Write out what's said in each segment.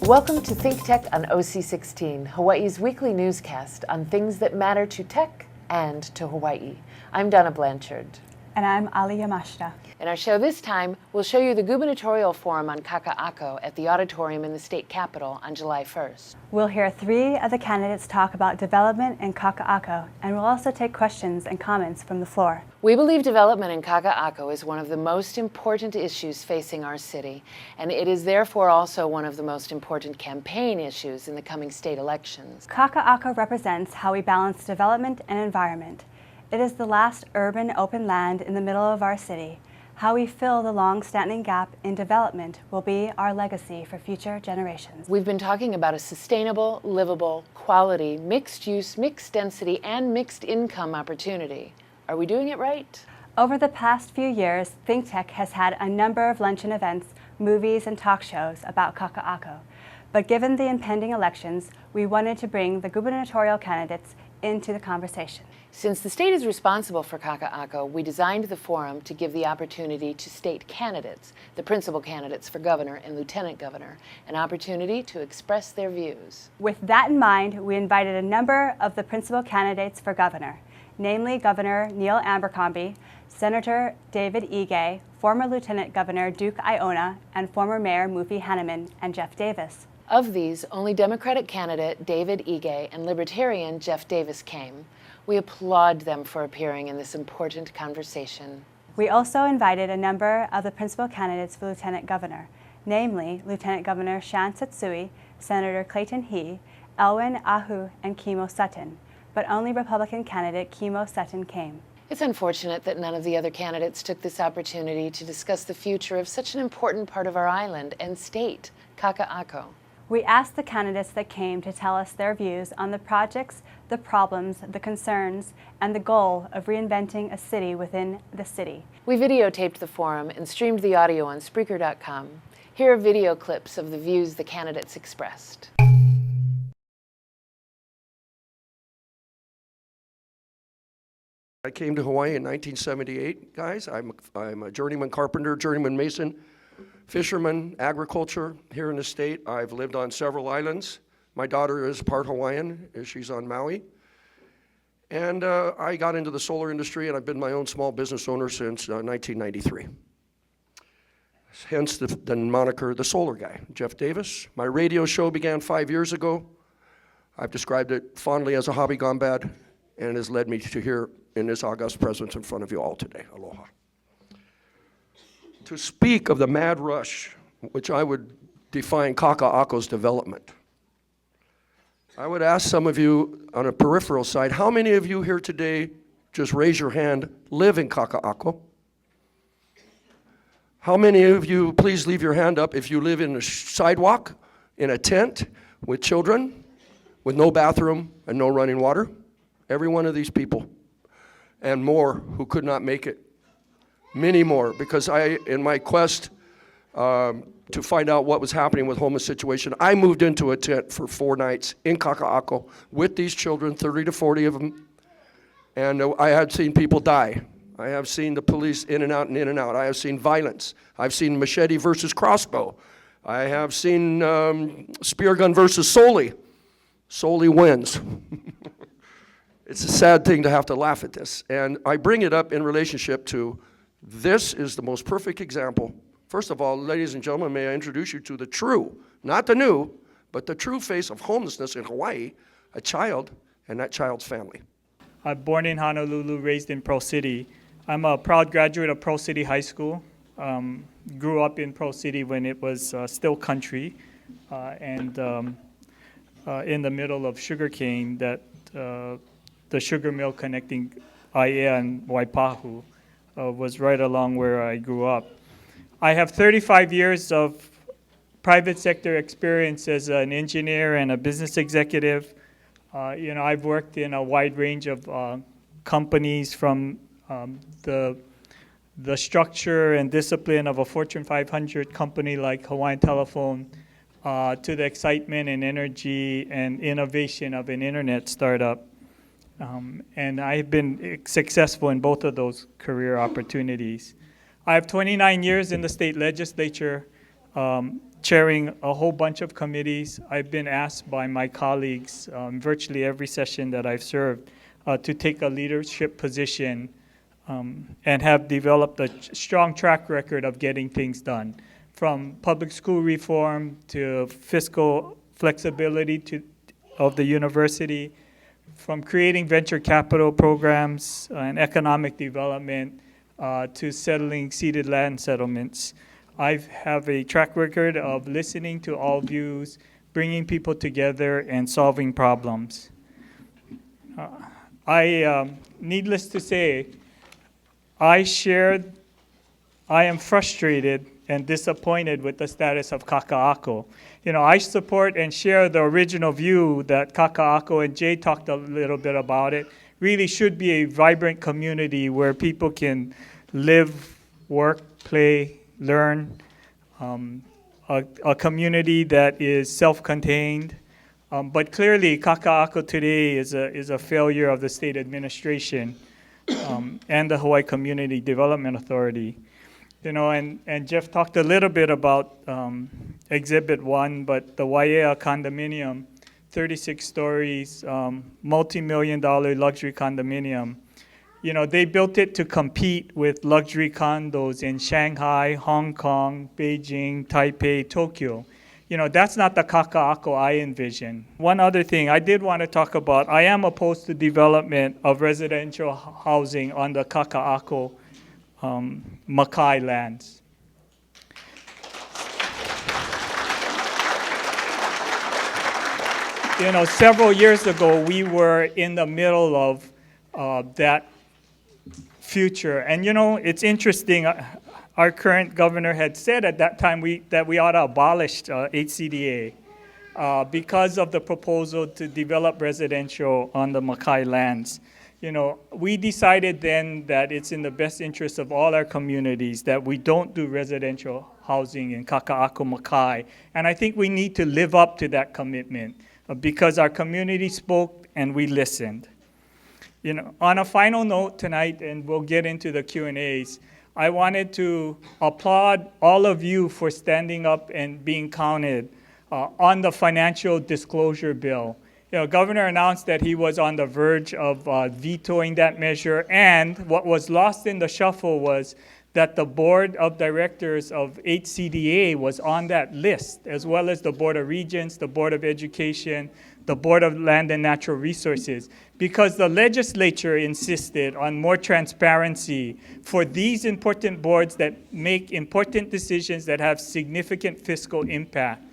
Welcome to ThinkTech on OC16, Hawaii's weekly newscast on things that matter to tech and to Hawaii. I'm Donna Blanchard. And I'm Ali Yamashita. In our show this time, we'll show you the Gubernatorial Forum on Kaka'ako at the Auditorium in the state capitol on July 1st. We'll hear 3 of the candidates talk about development in Kaka'ako, and we'll also take questions and comments from the floor. We believe development in Kaka'ako is one of the most important issues facing our city, and it is therefore also one of the most important campaign issues in the coming state elections. Kaka'ako represents how we balance development and environment. It is the last urban open land in the middle of our city. How we fill the long-standing gap in development will be our legacy for future generations. We've been talking about a sustainable, livable, quality, mixed-use, mixed-density, and mixed-income opportunity. Are we doing it right? Over the past few years, ThinkTech has had a number of luncheon events, movies, and talk shows about Kaka'ako. But given the impending elections, we wanted to bring the gubernatorial candidates into the conversation. Since the state is responsible for Kaka'ako, we designed the forum to give the opportunity to state candidates, the principal candidates for governor and lieutenant governor, an opportunity to express their views. With that in mind, we invited a number of the principal candidates for governor, namely Governor Neil Abercrombie, Senator David Ige, former Lieutenant Governor Duke Iona, and former Mayor Mufi Hanneman and Jeff Davis. Of these, only Democratic candidate David Ige and Libertarian Jeff Davis came. We applaud them for appearing in this important conversation. We also invited a number of the principal candidates for Lieutenant Governor, namely Lieutenant Governor Shan Satsui, Senator Clayton He, Elwin Ahu, and Kimo Sutton, but only Republican candidate Kimo Sutton came. It's unfortunate that none of the other candidates took this opportunity to discuss the future of such an important part of our island and state, Kaka'ako. We asked the candidates that came to tell us their views on the projects, the problems, the concerns, and the goal of reinventing a city within the city. We videotaped the forum and streamed the audio on Spreaker.com. Here are video clips of the views the candidates expressed. I came to Hawaii in 1978, guys. I'm a journeyman carpenter, journeyman mason, fisherman, agriculture here in the state. I've lived on several islands. My daughter is part Hawaiian. She's on Maui. And I got into the solar industry, and I've been my own small business owner since 1993. Hence the moniker, the solar guy, Jeff Davis. My radio show began 5 years ago. I've described it fondly as a hobby gone bad, and has led me to here in this august presence in front of you all today. Aloha. To speak of the mad rush, which I would define Kaka'ako's development, I would ask some of you on a peripheral side, how many of you here today, just raise your hand, live in Kaka'ako? How many of you, please leave your hand up if you live in a sidewalk, in a tent, with children, with no bathroom and no running water? Every one of these people, and more who could not make it. Many more, because in my quest to find out what was happening with homeless situation, I moved into a tent for 4 nights in Kaka'ako with these children, 30 to 40 of them, and I had seen people die. I have seen the police in and out and in and out. I have seen violence. I've seen machete versus crossbow. I have seen spear gun versus Soli. Soli wins. It's a sad thing to have to laugh at this, and I bring it up in relationship to this is the most perfect example. First of all, ladies and gentlemen, may I introduce you to the true, not the new, but the true face of homelessness in Hawaii, a child and that child's family. I'm born in Honolulu, raised in Pearl City. I'm a proud graduate of Pearl City High School. Grew up in Pearl City when it was still country, and in the middle of sugarcane, that the sugar mill connecting Aiea and Waipahu was right along where I grew up. I have 35 years of private sector experience as an engineer and a business executive. I've worked in a wide range of companies, from the structure and discipline of a Fortune 500 company like Hawaiian Telephone to the excitement and energy and innovation of an internet startup. And I've been successful in both of those career opportunities. I have 29 years in the state legislature. chairing a whole bunch of committees. I've been asked by my colleagues, virtually every session that I've served, to take a leadership position and have developed a strong track record of getting things done, from public school reform to fiscal flexibility of the university, from creating venture capital programs and economic development to settling ceded land settlements. I have a track record of listening to all views, bringing people together, and solving problems. Needless to say, I am frustrated and disappointed with the status of Kaka'ako. You know, I support and share the original view that Kaka'ako, and Jay talked a little bit about it, really should be a vibrant community where people can live, work, play, learn, a community that is self-contained. But clearly, Kaka'ako today is a failure of the state administration and the Hawaii Community Development Authority. You know, and Jeff talked a little bit about Exhibit 1, but the Waiea condominium, 36 stories, multi-million-dollar luxury condominium. You know, they built it to compete with luxury condos in Shanghai, Hong Kong, Beijing, Taipei, Tokyo. You know, that's not the Kaka'ako I envision. One other thing I did want to talk about, I am opposed to development of residential housing on the Kaka'ako Makai lands. You know, several years ago, we were in the middle of that future. And, you know, it's interesting. Our current governor had said at that time that we ought to abolish HCDA because of the proposal to develop residential on the Makai lands. You know, we decided then that it's in the best interest of all our communities that we don't do residential housing in Kaka'ako Makai. And I think we need to live up to that commitment because our community spoke and we listened. You know, on a final note tonight, and we'll get into the Q&As, I wanted to applaud all of you for standing up and being counted on the financial disclosure bill. You know, Governor announced that he was on the verge of vetoing that measure, and what was lost in the shuffle was that the board of directors of HCDA was on that list, as well as the Board of Regents, the Board of Education, the Board of Land and Natural Resources, because the legislature insisted on more transparency for these important boards that make important decisions that have significant fiscal impact.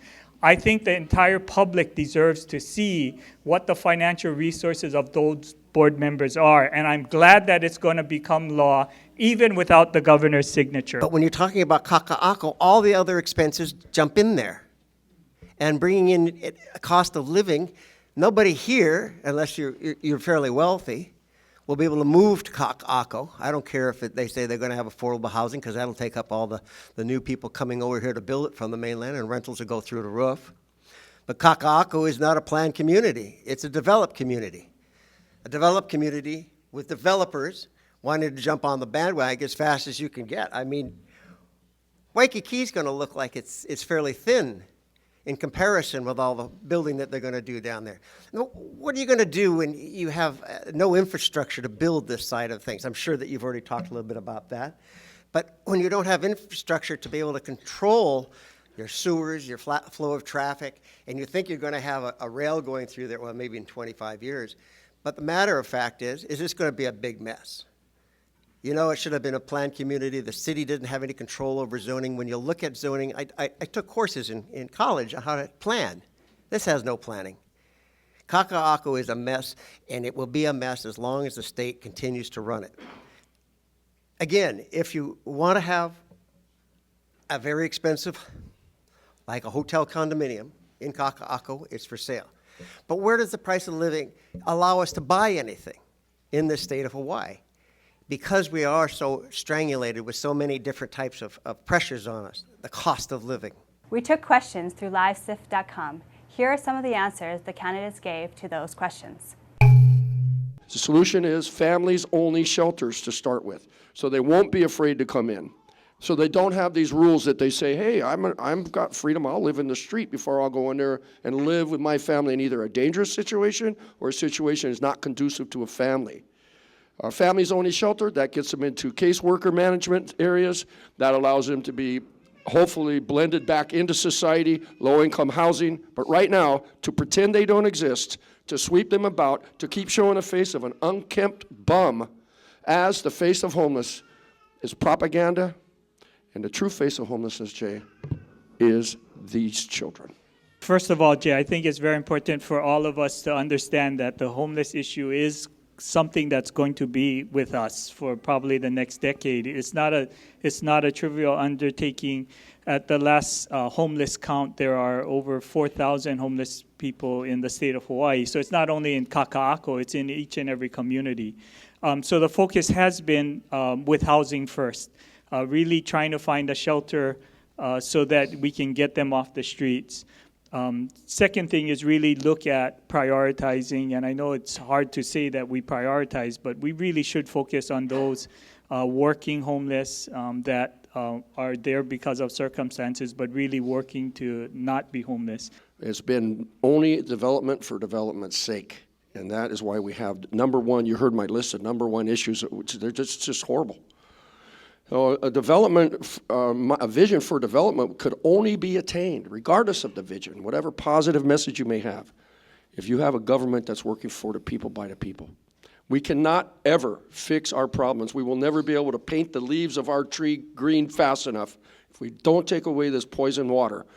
I think the entire public deserves to see what the financial resources of those board members are, and I'm glad that it's going to become law, even without the governor's signature. But when you're talking about Kaka'ako, all the other expenses jump in there. And bringing in a cost of living, nobody here, unless you're fairly wealthy, will be able to move to Kaka'ako. I don't care if they say they're going to have affordable housing, because that'll take up all the new people coming over here to build it from the mainland, and rentals will go through the roof. But Kaka'ako is not a planned community. It's a developed community. A developed community with developers wanting to jump on the bandwagon as fast as you can get. I mean, Waikiki's going to look like it's fairly thin in comparison with all the building that they're going to do down there. What are you going to do when you have no infrastructure to build this side of things? I'm sure that you've already talked a little bit about that. But when you don't have infrastructure to be able to control your sewers, your flat flow of traffic, and you think you're going to have a rail going through there, well, maybe in 25 years. But the matter of fact is this going to be a big mess? You know, it should have been a planned community. The city didn't have any control over zoning. When you look at zoning, I took courses in college on how to plan. This has no planning. Kaka'ako is a mess, and it will be a mess as long as the state continues to run it. Again, if you want to have a very expensive, like a hotel condominium in Kaka'ako, it's for sale. But where does the price of living allow us to buy anything in the state of Hawaii? Because we are so strangulated with so many different types of pressures on us, the cost of living. We took questions through livesif.com. Here are some of the answers the candidates gave to those questions. The solution is families-only shelters to start with, so they won't be afraid to come in. So they don't have these rules that they say, hey, I've got freedom, I'll live in the street before I'll go in there and live with my family in either a dangerous situation or a situation that's not conducive to a family. Families only shelter, that gets them into caseworker management areas, that allows them to be hopefully blended back into society, low-income housing. But right now, to pretend they don't exist, to sweep them about, to keep showing the face of an unkempt bum as the face of homeless is propaganda. And the true face of homelessness, Jay, is these children. First of all, Jay, I think it's very important for all of us to understand that the homeless issue is something that's going to be with us for probably the next decade. It's not a trivial undertaking. At the last homeless count, there are over 4,000 homeless people in the state of Hawaii. So it's not only in Kaka'ako, it's in each and every community. So the focus has been with housing first, really trying to find a shelter so that we can get them off the streets. Second thing is really look at prioritizing, and I know it's hard to say that we prioritize, but we really should focus on those working homeless that are there because of circumstances, but really working to not be homeless. It's been only development for development's sake, and that is why we have number one, you heard my list of number one issues, which they're just horrible. So a vision for development could only be attained, regardless of the vision, whatever positive message you may have, if you have a government that's working for the people, by the people. We cannot ever fix our problems. We will never be able to paint the leaves of our tree green fast enough if we don't take away this poison water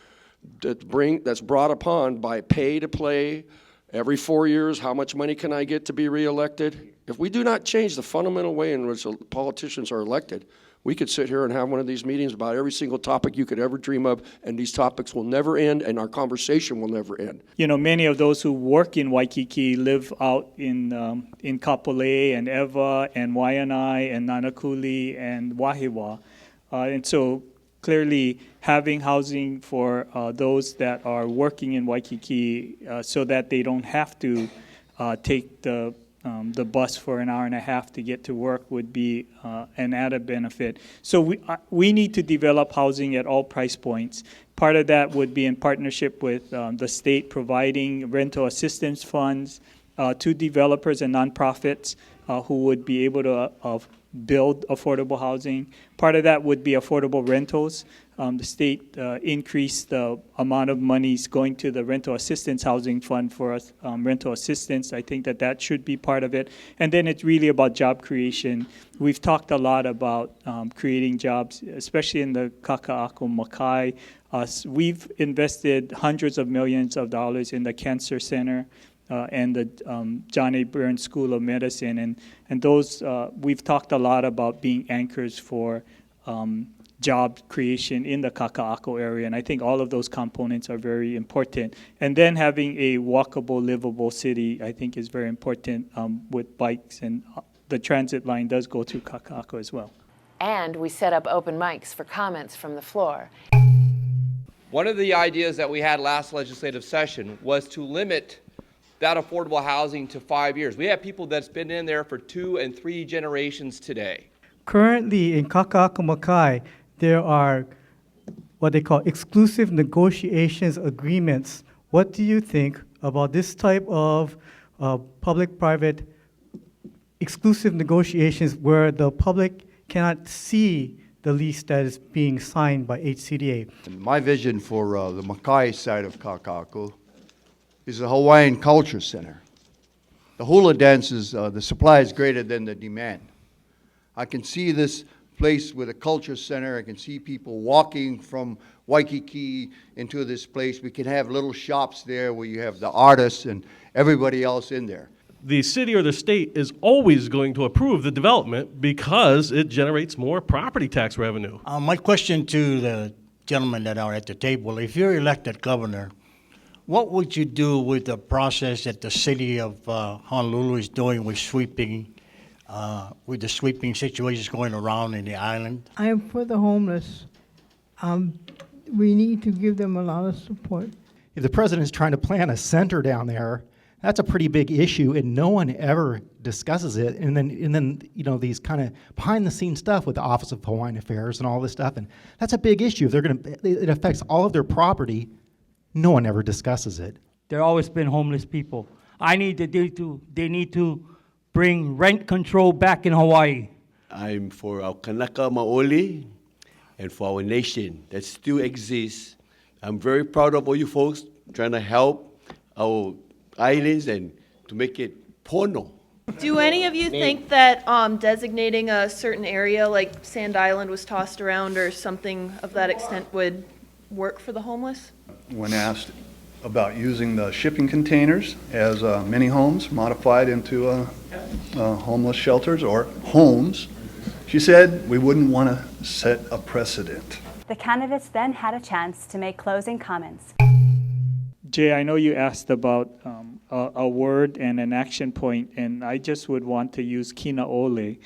that's brought upon by pay to play. Every 4 years, how much money can I get to be reelected? If we do not change the fundamental way in which politicians are elected, we could sit here and have one of these meetings about every single topic you could ever dream of, and these topics will never end, and our conversation will never end. You know, many of those who work in Waikiki live out in Kapolei and Ewa and Waianae and Nanakuli and Wahiwa. And so clearly having housing for those that are working in Waikiki so that they don't have to take the bus for an hour and a half to get to work would be an added benefit. So we need to develop housing at all price points. Part of that would be in partnership with the state providing rental assistance funds to developers and nonprofits who would be able to build affordable housing. Part of that would be affordable rentals. The state increased the amount of monies going to the rental assistance housing fund for us, rental assistance. I think that should be part of it. And then it's really about job creation. We've talked a lot about creating jobs, especially in the Kaka'ako Makai. We've invested hundreds of millions of dollars in the Cancer Center and the John A. Burns School of Medicine. And those, we've talked a lot about being anchors for job creation in the Kaka'ako area, and I think all of those components are very important. And then having a walkable, livable city, I think, is very important with bikes, and the transit line does go through Kaka'ako as well. And we set up open mics for comments from the floor. One of the ideas that we had last legislative session was to limit that affordable housing to 5 years. We have people that's been in there for 2 and 3 generations today. Currently in Kaka'ako Makai, there are what they call exclusive negotiations agreements. What do you think about this type of public-private exclusive negotiations where the public cannot see the lease that is being signed by HCDA? My vision for the Makai side of Kaka'ako is a Hawaiian Culture Center. The hula dances, the supply is greater than the demand. I can see this place with a culture center. I can see people walking from Waikiki into this place. We can have little shops there where you have the artists and everybody else in there. The city or the state is always going to approve the development because it generates more property tax revenue. My question to the gentlemen that are at the table, if you're elected governor, what would you do with the process that the city of Honolulu is doing with the sweeping situations going around in the island? I am for the homeless. We need to give them a lot of support. If the president's trying to plan a center down there That's a pretty big issue, and no one ever discusses it. And then these kind of behind-the-scenes stuff with the Office of Hawaiian Affairs and all this stuff, and that's a big issue. If it affects all of their property, no one ever discusses it. There always been homeless people. They need to bring rent control back in Hawaii. I'm for our Kanaka Maoli and for our nation that still exists. I'm very proud of all you folks trying to help our islands and to make it pono. Do any of you think that designating a certain area like Sand Island was tossed around or something of that extent would work for the homeless? When asked about using the shipping containers as mini homes modified into homeless shelters or homes, she said we wouldn't want to set a precedent. The candidates then had a chance to make closing comments. Jay, I know you asked about a word and an action point, and I just would want to use kinaole,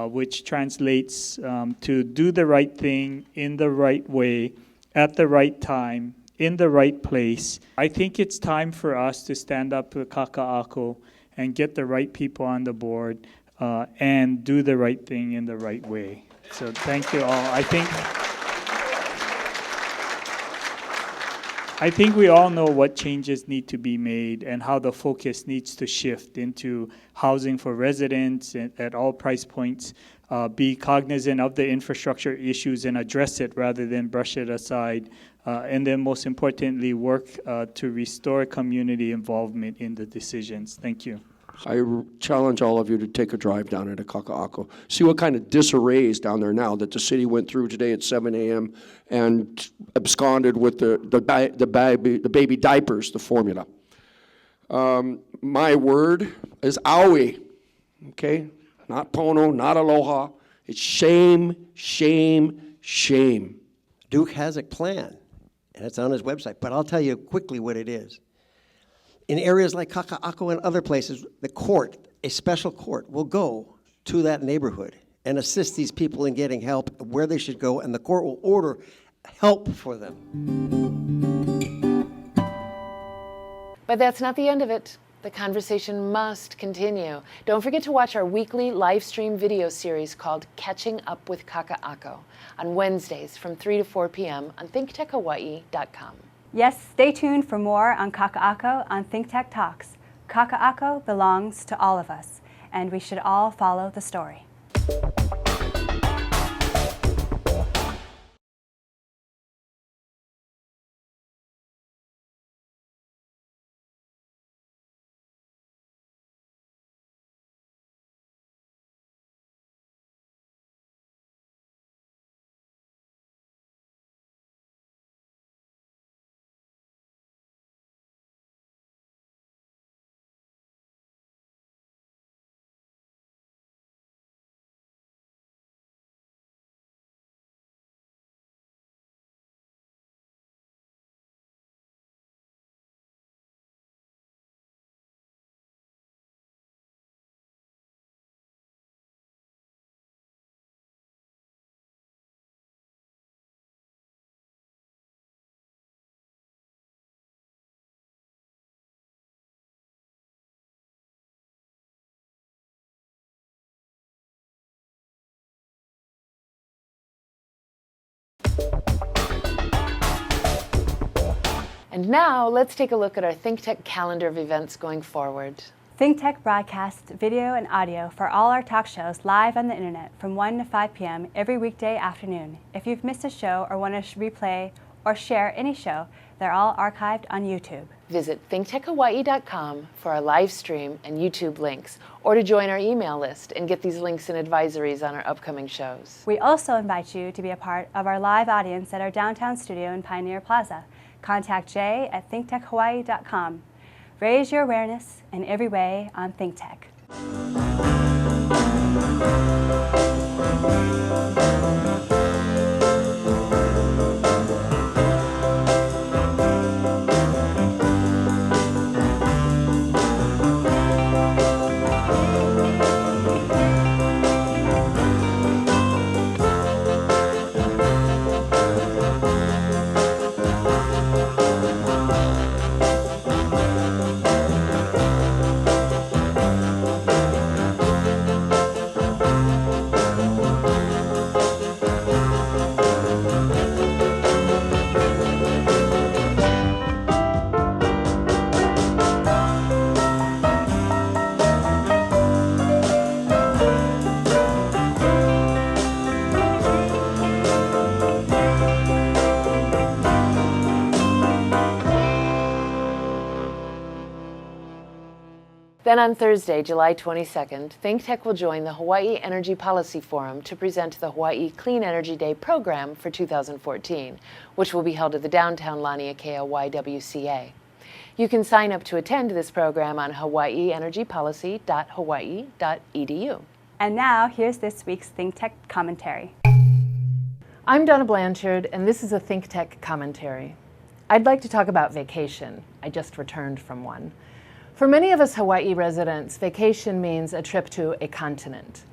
which translates to do the right thing in the right way, at the right time, in the right place. I think it's time for us to stand up to Kaka'ako and get the right people on the board and do the right thing in the right way. So thank you all. I think we all know what changes need to be made and how the focus needs to shift into housing for residents at all price points, be cognizant of the infrastructure issues and address it rather than brush it aside, and then most importantly, work to restore community involvement in the decisions. Thank you. I challenge all of you to take a drive down into Kaka'ako. See what kind of disarray is down there now that the city went through today at 7 a.m. and absconded with the baby diapers, the formula. My word is aui, okay? Not pono, not aloha. It's shame, shame, shame. Duke has a plan, and it's on his website, but I'll tell you quickly what it is. In areas like Kaka'ako and other places, the court, a special court, will go to that neighborhood and assist these people in getting help where they should go, and the court will order help for them. But that's not the end of it. The conversation must continue. Don't forget to watch our weekly live stream video series called Catching Up with Kaka'ako on Wednesdays from 3 to 4 p.m. on ThinkTechHawaii.com. Yes, stay tuned for more on Kaka'ako on ThinkTech Talks. Kaka'ako belongs to all of us, and we should all follow the story. And now let's take a look at our ThinkTech calendar of events going forward. ThinkTech broadcasts video and audio for all our talk shows live on the internet from 1 to 5 p.m. every weekday afternoon. If you've missed a show or want to replay or share any show, they're all archived on YouTube. Visit ThinkTechHawaii.com for our live stream and YouTube links, or to join our email list and get these links and advisories on our upcoming shows. We also invite you to be a part of our live audience at our downtown studio in Pioneer Plaza. Contact Jay at ThinkTechHawaii.com. Raise your awareness in every way on ThinkTech. Then on Thursday, July 22nd, ThinkTech will join the Hawaii Energy Policy Forum to present the Hawaii Clean Energy Day program for 2014, which will be held at the downtown Laniakea YWCA. You can sign up to attend this program on hawaiienergypolicy.hawaii.edu. And now, here's this week's ThinkTech Commentary. I'm Donna Blanchard, and this is a ThinkTech Commentary. I'd like to talk about vacation. I just returned from one. For many of us Hawaii residents, vacation means a trip to a continent.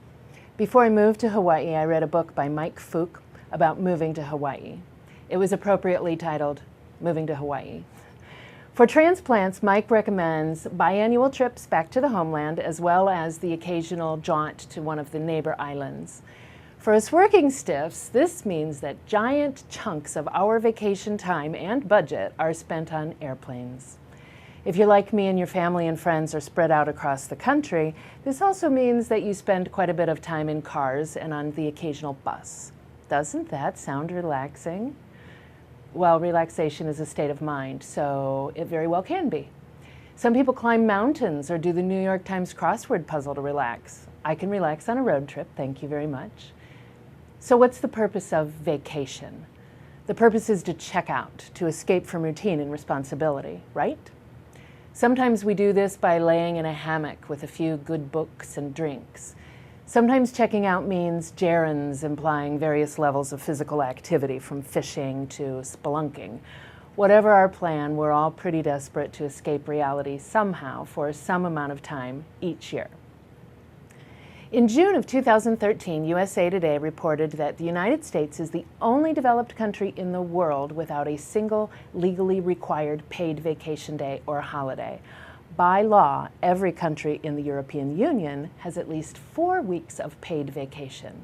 Before I moved to Hawaii, I read a book by Mike Fook about moving to Hawaii. It was appropriately titled, Moving to Hawaii. For transplants, Mike recommends biannual trips back to the homeland as well as the occasional jaunt to one of the neighbor islands. For us working stiffs, this means that giant chunks of our vacation time and budget are spent on airplanes. If you're like me and your family and friends are spread out across the country, this also means that you spend quite a bit of time in cars and on the occasional bus. Doesn't that sound relaxing? Well, relaxation is a state of mind, so it very well can be. Some people climb mountains or do the New York Times crossword puzzle to relax. I can relax on a road trip, thank you very much. So what's the purpose of vacation? The purpose is to check out, to escape from routine and responsibility, right? Sometimes we do this by laying in a hammock with a few good books and drinks. Sometimes checking out means gerunds implying various levels of physical activity, from fishing to spelunking. Whatever our plan, we're all pretty desperate to escape reality somehow for some amount of time each year. In June of 2013, USA Today reported that the United States is the only developed country in the world without a single legally required paid vacation day or holiday. By law, every country in the European Union has at least 4 weeks of paid vacation.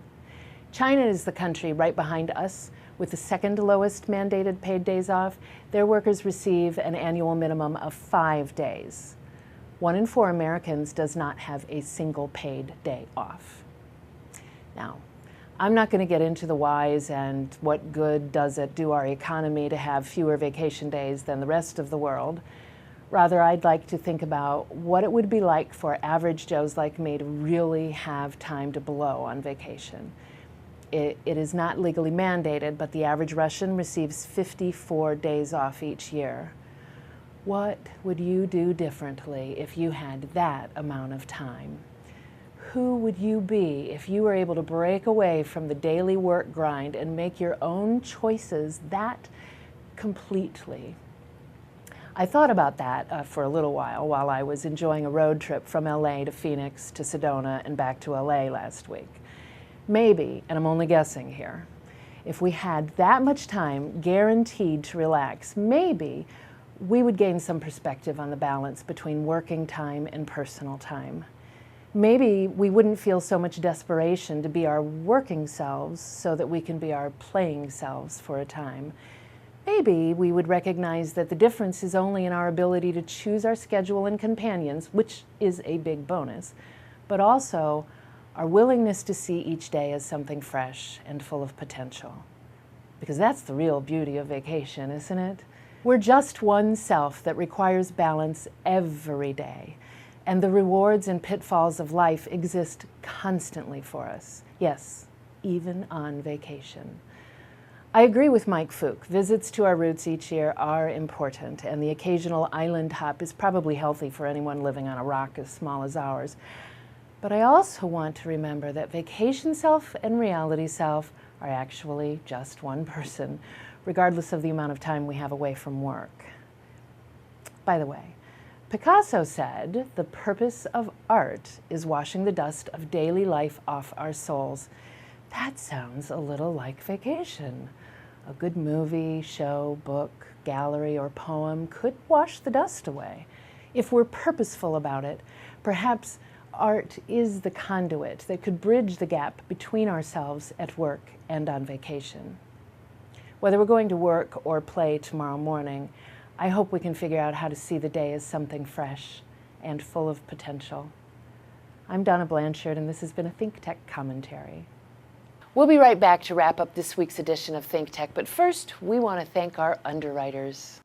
China is the country right behind us with the second lowest mandated paid days off. Their workers receive an annual minimum of 5 days. 1 in 4 Americans does not have a single paid day off. Now, I'm not going to get into the whys and what good does it do our economy to have fewer vacation days than the rest of the world. Rather, I'd like to think about what it would be like for average Joes like me to really have time to blow on vacation. It is not legally mandated, but the average Russian receives 54 days off each year. What would you do differently if you had that amount of time? Who would you be if you were able to break away from the daily work grind and make your own choices that completely? I thought about that for a little while I was enjoying a road trip from LA to Phoenix to Sedona and back to LA last week. Maybe, and I'm only guessing here, if we had that much time guaranteed to relax, maybe we would gain some perspective on the balance between working time and personal time. Maybe we wouldn't feel so much desperation to be our working selves so that we can be our playing selves for a time. Maybe we would recognize that the difference is only in our ability to choose our schedule and companions, which is a big bonus, but also our willingness to see each day as something fresh and full of potential. Because that's the real beauty of vacation, isn't it? We're just one self that requires balance every day, and the rewards and pitfalls of life exist constantly for us. Yes, even on vacation. I agree with Mike Fook. Visits to our roots each year are important, and the occasional island hop is probably healthy for anyone living on a rock as small as ours. But I also want to remember that vacation self and reality self are actually just one person, regardless of the amount of time we have away from work. By the way, Picasso said, "The purpose of art is washing the dust of daily life off our souls." That sounds a little like vacation. A good movie, show, book, gallery, or poem could wash the dust away. If we're purposeful about it, perhaps art is the conduit that could bridge the gap between ourselves at work and on vacation. Whether we're going to work or play tomorrow morning, I hope we can figure out how to see the day as something fresh and full of potential. I'm Donna Blanchard, and this has been a ThinkTech Commentary. We'll be right back to wrap up this week's edition of ThinkTech, but first, we want to thank our underwriters.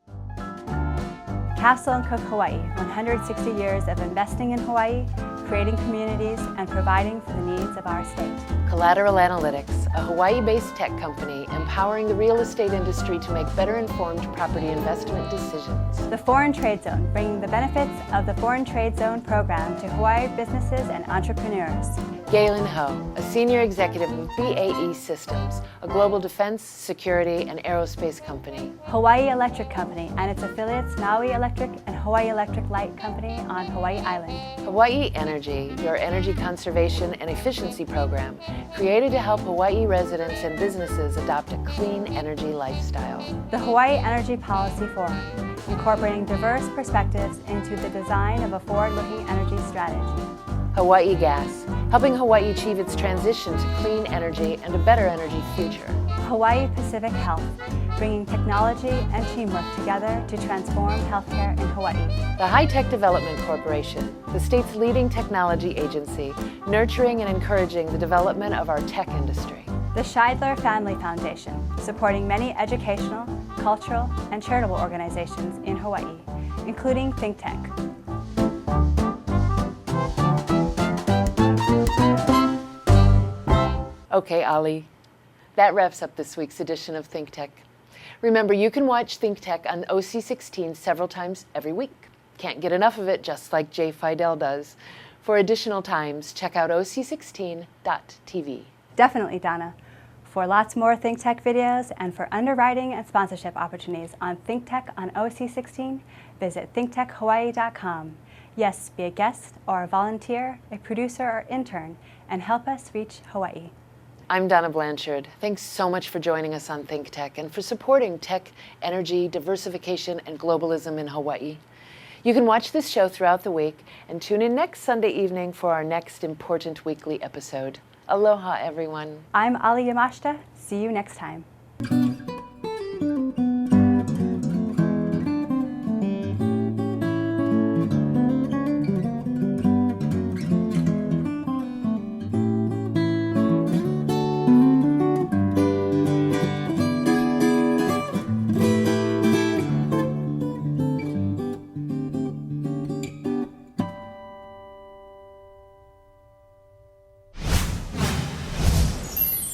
Castle and Cook Hawaii, 160 years of investing in Hawaii, creating communities, and providing for the needs of our state. Collateral Analytics, a Hawaii-based tech company empowering the real estate industry to make better informed property investment decisions. The Foreign Trade Zone, bringing the benefits of the Foreign Trade Zone program to Hawaii businesses and entrepreneurs. Galen Ho, a senior executive of BAE Systems, a global defense, security, and aerospace company. Hawaii Electric Company and its affiliates Maui Electric and Hawaii Electric Light Company on Hawaii Island. Hawaii Energy, your energy conservation and efficiency program, created to help Hawaii residents and businesses adopt a clean energy lifestyle. The Hawaii Energy Policy Forum, incorporating diverse perspectives into the design of a forward-looking energy strategy. Hawaii Gas, helping Hawaii achieve its transition to clean energy and a better energy future. Hawaii Pacific Health, bringing technology and teamwork together to transform healthcare in Hawaii. The High Tech Development Corporation, the state's leading technology agency, nurturing and encouraging the development of our tech industry. The Scheidler Family Foundation, supporting many educational, cultural, and charitable organizations in Hawaii, including ThinkTech. Okay, Ali, that wraps up this week's edition of ThinkTech. Remember, you can watch ThinkTech on OC16 several times every week. Can't get enough of it, just like Jay Fidel does. For additional times, check out oc16.tv. Definitely, Donna. For lots more ThinkTech videos and for underwriting and sponsorship opportunities on ThinkTech on OC16, visit thinktechhawaii.com. Yes, be a guest or a volunteer, a producer or intern, and help us reach Hawaii. I'm Donna Blanchard. Thanks so much for joining us on ThinkTech and for supporting tech, energy, diversification, and globalism in Hawaii. You can watch this show throughout the week and tune in next Sunday evening for our next important weekly episode. Aloha, everyone. I'm Ali Yamashita. See you next time.